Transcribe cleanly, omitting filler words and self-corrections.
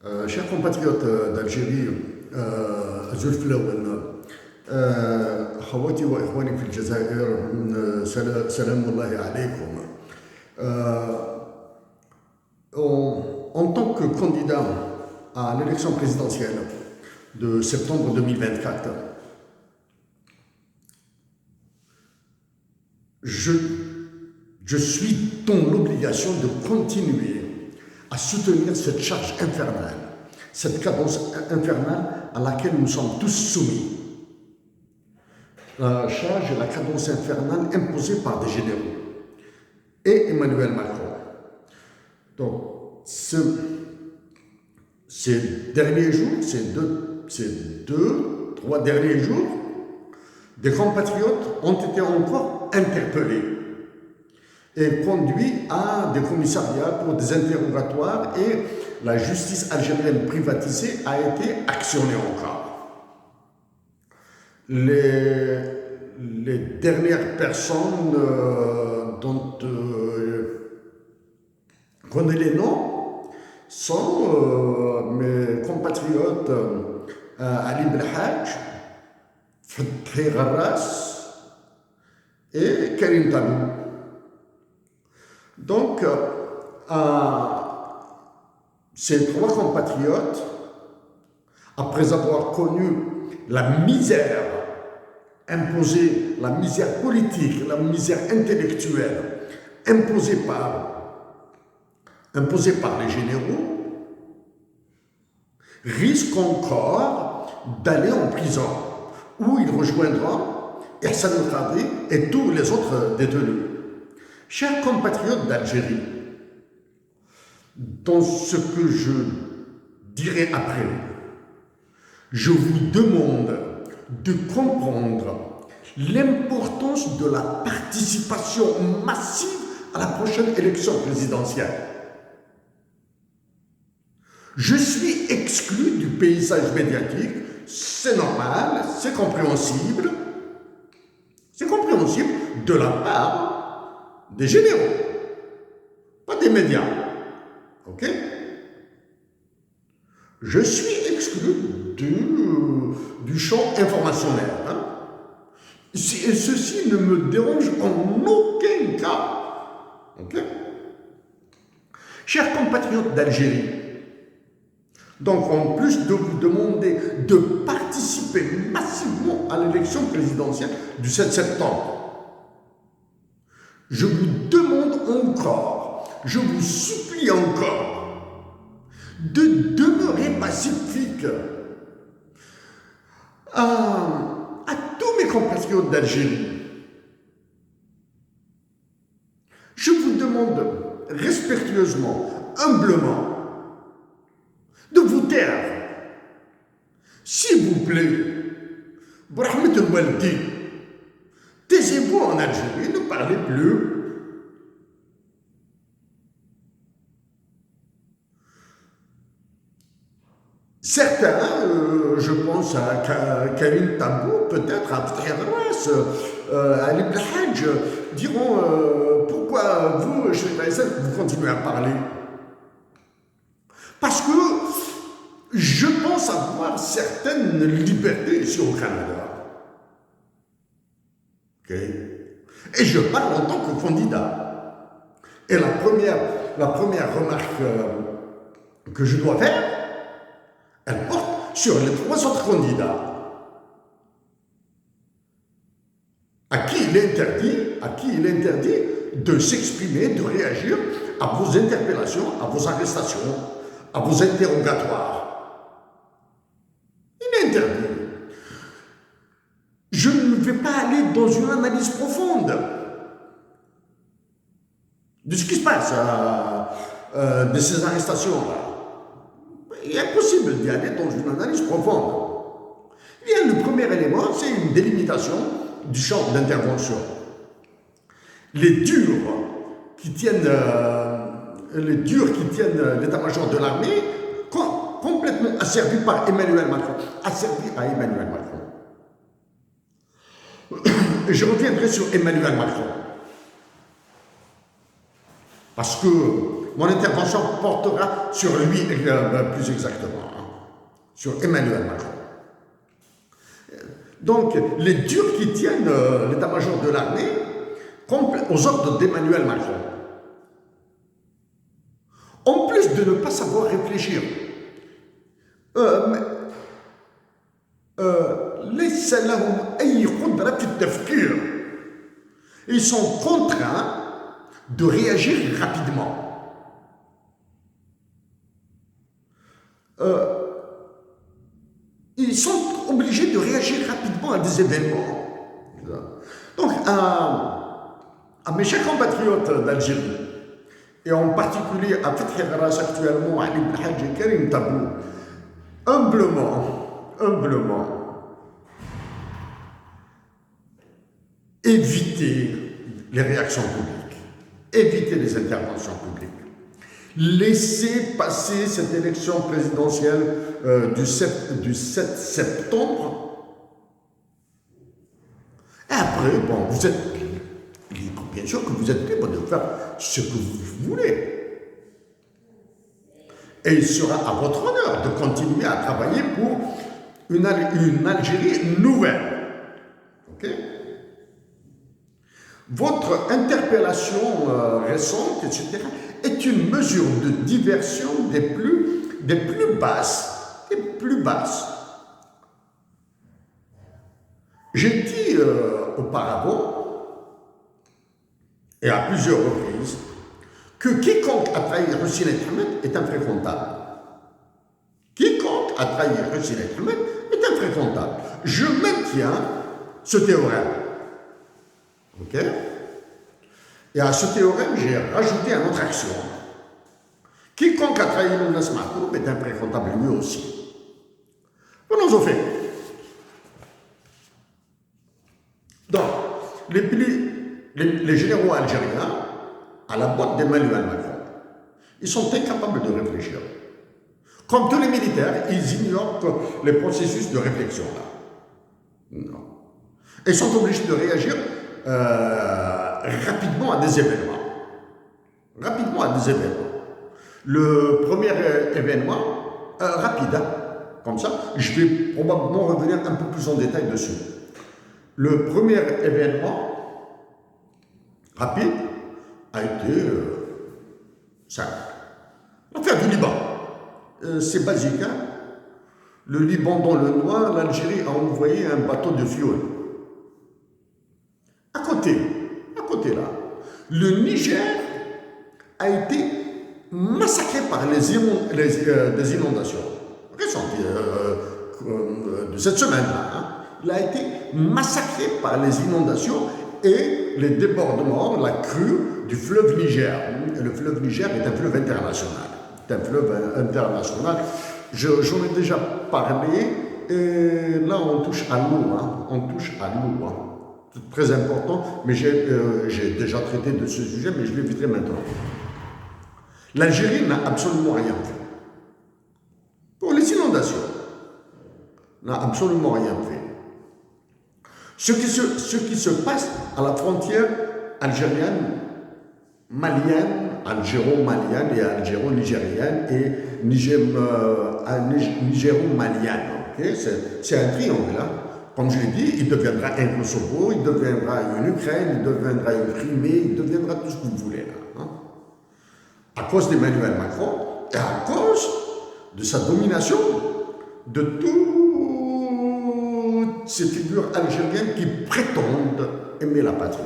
Chers compatriotes d'Algérie, زلف الأول خواتي وإخواني في الجزائر سلام الله عليكم. En tant que candidat à l'élection présidentielle de septembre 2024, je suis dans l'obligation de continuer à soutenir cette charge infernale, cette cadence infernale à laquelle nous sommes tous soumis. La charge et la cadence infernale imposée par des généraux et Emmanuel Macron. Donc, ces derniers jours, ces trois derniers jours, des compatriotes ont été encore interpellés et conduits à des commissariats pour des interrogatoires et la justice algérienne privatisée a été actionnée encore. Les dernières personnes dont on connaît les noms sont mes compatriotes Ali Belhadj, Fethi Gharras et Karim Tabou. Donc, ces trois compatriotes, après avoir connu la misère imposée, la misère politique, la misère intellectuelle imposée par les généraux, risquent encore d'aller en prison, où ils rejoindront Hassan El-Khadi et tous les autres détenus. Chers compatriotes d'Algérie, dans ce que je dirai après, je vous demande de comprendre l'importance de la participation massive à la prochaine élection présidentielle. Je suis exclu du paysage médiatique, c'est normal, c'est compréhensible de la part des généraux, pas des médias. Ok? Je suis exclu du champ informationnel. Et ceci ne me dérange en aucun cas. Ok? Chers compatriotes d'Algérie, donc en plus de vous demander de participer massivement à l'élection présidentielle du 7 septembre, je vous demande encore, je vous supplie encore de demeurer pacifique à tous mes compatriotes d'Algérie. Je vous demande respectueusement, humblement, de vous taire. S'il vous plaît, Brahmet el-Waldi, taisez-vous en Algérie, ne parlez plus. Certains, je pense à Karim Tabou, peut-être à Fethi Gharras, à Ali Belhadj, diront pourquoi vous, chez Faisal, vous continuez à parler. Parce que je pense avoir certaines libertés ici au Canada. Okay? Et je parle en tant que candidat. Et la première remarque que je dois faire, elle porte sur les trois autres candidats. À qui il est interdit de s'exprimer, de réagir à vos interpellations, à vos arrestations, à vos interrogatoires. Il est interdit. Je ne vais pas aller dans une analyse profonde de ce qui se passe, de ces arrestations-là. Il est impossible d'y aller dans une analyse profonde. Le premier élément, c'est une délimitation du champ d'intervention. Les durs qui tiennent l'état-major de l'armée, complètement asservis par Emmanuel Macron, asservis à Emmanuel Macron. Je reviendrai sur Emmanuel Macron. Parce que mon intervention portera sur lui, plus exactement, hein, sur Emmanuel Macron. Donc, les Turcs qui tiennent l'état-major de l'armée aux ordres d'Emmanuel Macron, en plus de ne pas savoir réfléchir, ils sont contraints de réagir rapidement. Ils sont obligés de réagir rapidement à des événements. Donc, à mes chers compatriotes d'Algérie, et en particulier à Fethi Gharas actuellement, Ali Ibn Hajj et Karim Tabou, humblement, évitez les réactions publiques, évitez les interventions publiques. Laissez passer cette élection présidentielle du 7 septembre. Et après, bon, vous êtes libre, bien sûr que vous êtes libre de faire ce que vous voulez. Et il sera à votre honneur de continuer à travailler pour une Algérie nouvelle. Ok? Votre interpellation récente, etc., est une mesure de diversion des plus basses. J'ai dit auparavant, et à plusieurs reprises, que quiconque a trahi Hussein Ahmed est infréquentable. Quiconque a trahi Hussein Ahmed est infréquentable. Je maintiens ce théorème. Ok? Et à ce théorème, j'ai rajouté un autre axiome. Quiconque a trahi Younes Mahmoud est infréquentable lui aussi. Venons aux faits. Donc, les généraux algériens, à la boîte d'Emmanuel Macron, ils sont incapables de réfléchir. Comme tous les militaires, ils ignorent les processus de réflexion là. Non. Ils sont obligés de réagir rapidement à des événements. Le premier événement, rapide, hein, comme ça, je vais probablement revenir un peu plus en détail dessus. Le premier événement rapide a été simple. L'affaire du Liban. C'est basique, hein? Le Liban dans le noir, l'Algérie a envoyé un bateau de fioul. À côté là, le Niger a été massacré par des inondations récentes de cette semaine-là. Hein. Il a été massacré par les inondations et les débordements, la crue du fleuve Niger. Le fleuve Niger est un fleuve international. J'en ai déjà parlé, et là on touche à l'eau. Hein. C'est très important, mais j'ai déjà traité de ce sujet, mais je l'éviterai maintenant. L'Algérie n'a absolument rien fait. Pour les inondations, n'a absolument rien fait. Ce qui se passe à la frontière algérienne, malienne, algéro-malienne et algéro-nigérienne et nigéro-malienne. Okay? C'est un triangle. Hein? Comme je l'ai dit, il deviendra un Kosovo, il deviendra une Ukraine, il deviendra une Crimée, il deviendra tout ce que vous voulez là. Hein? À cause d'Emmanuel Macron et à cause de sa domination de toutes ces figures algériennes qui prétendent aimer la patrie.